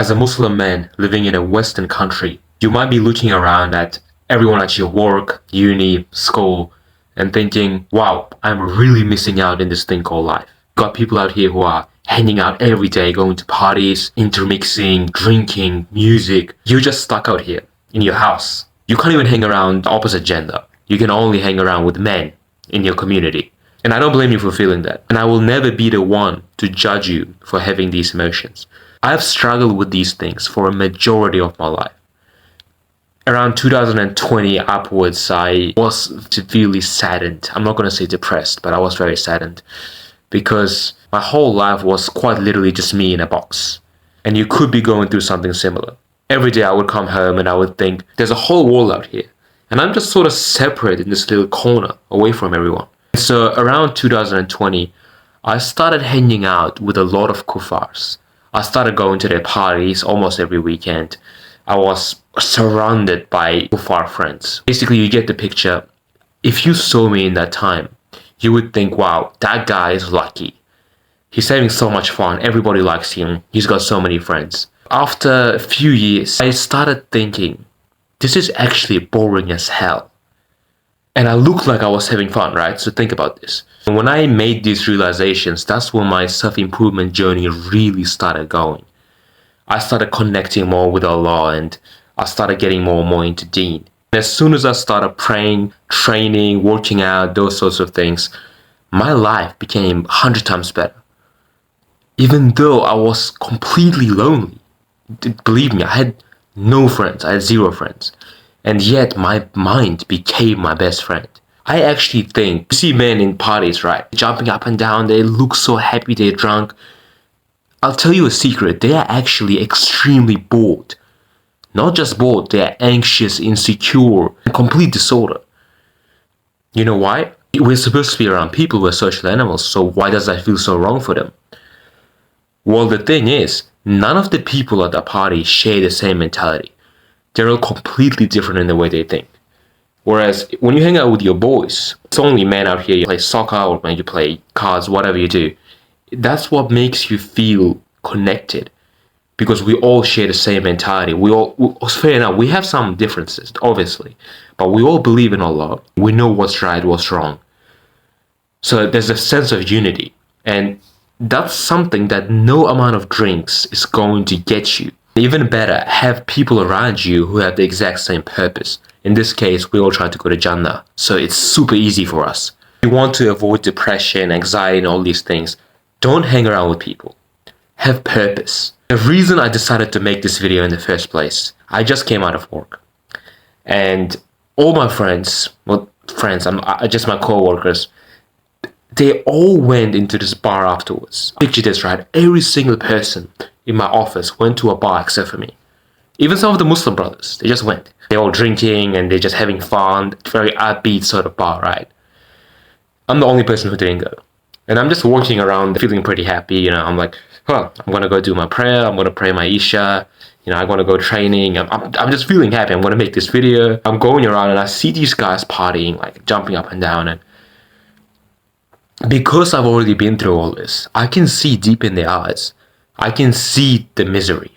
As a Muslim man living in a Western country, you might be looking around at everyone at your work, uni, school, and thinking, wow, I'm really missing out in this thing called life. Got people out here who are hanging out every day, going to parties, intermixing, drinking, music. You're just stuck out here in your house. You can't even hang around the opposite gender. You can only hang around with men in your community. And I don't blame you for feeling that. And I will never be the one to judge you for having these emotions. I've struggled with these things for a majority of my life. Around 2020 upwards, I was severely saddened. I'm not going to say depressed, but I was very saddened because my whole life was quite literally just me in a box. And you could be going through something similar. Every day I would come home and I would think, there's a whole world out here. And I'm just sort of separate in this little corner away from everyone. So around 2020, I started hanging out with a lot of kuffars. I started going to their parties almost every weekend. I was surrounded by kuffar friends. Basically, you get the picture. If you saw me in that time, you would think, wow, that guy is lucky. He's having so much fun. Everybody likes him. He's got so many friends. After a few years, I started thinking, this is actually boring as hell. And I looked like I was having fun, right? So think about this. And when I made these realizations, that's when my self-improvement journey really started going. I started connecting more with Allah and I started getting more and more into Deen. And as soon as I started praying, training, working out, those sorts of things, my life became 100 times better. Even though I was completely lonely. Believe me, I had no friends. I had zero friends. And yet my mind became my best friend. I actually think, you see men in parties, right? Jumping up and down, they look so happy, they're drunk. I'll tell you a secret, they are actually extremely bored. Not just bored, they are anxious, insecure, and complete disorder. You know why? We're supposed to be around people, we're social animals, so why does that feel so wrong for them? Well, the thing is, none of the people at the party share the same mentality. They're all completely different in the way they think. Whereas when you hang out with your boys, it's only men out here, you play soccer or when you play cards, whatever you do. That's what makes you feel connected. Because we all share the same mentality. Fair enough, we have some differences, obviously. But we all believe in Allah. We know what's right, what's wrong. So there's a sense of unity. And that's something that no amount of drinks is going to get you. Even better, have people around you who have the exact same purpose. In this case, we all try to go to Jannah. So it's super easy for us. If you want to avoid depression, anxiety, and all these things, don't hang around with people. Have purpose. The reason I decided to make this video in the first place, I just came out of work. And all my friends, just my co-workers, they all went into this bar afterwards. Picture this, right? Every single person in my office went to a bar except for me. Even some of the Muslim brothers, they just went. They're all drinking and they're just having fun. Very upbeat sort of bar, right? I'm the only person who didn't go. And I'm just walking around feeling pretty happy. You know, I'm like, well, I'm going to go do my prayer. I'm going to pray my Isha. You know, I'm going to go training. I'm just feeling happy. I'm going to make this video. I'm going around and I see these guys partying, like jumping up and down. And because I've already been through all this, I can see deep in their eyes. I can see the misery.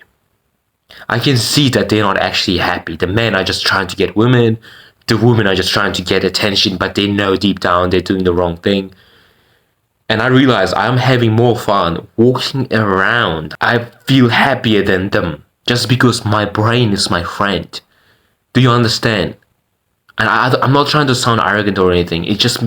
I can see that they're not actually happy. The men are just trying to get women. The women are just trying to get attention, but they know deep down they're doing the wrong thing. And I realize I'm having more fun walking around. I feel happier than them just because my brain is my friend. Do you understand? And I'm not trying to sound arrogant or anything. It's just,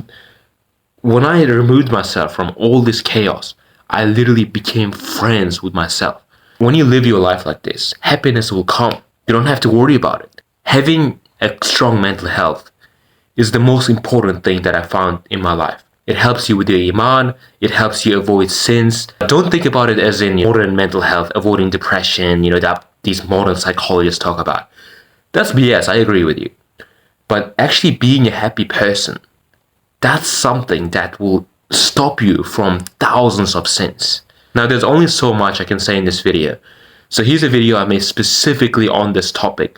when I removed myself from all this chaos, I literally became friends with myself. When you live your life like this, happiness will come. You don't have to worry about it. Having a strong mental health is the most important thing that I found in my life. It helps you with your iman. It helps you avoid sins. Don't think about it as in modern mental health, avoiding depression, you know, that these modern psychologists talk about. That's BS, I agree with you. But actually being a happy person, that's something that will stop you from thousands of sins. Now, there's only so much I can say in this video. So here's a video I made specifically on this topic.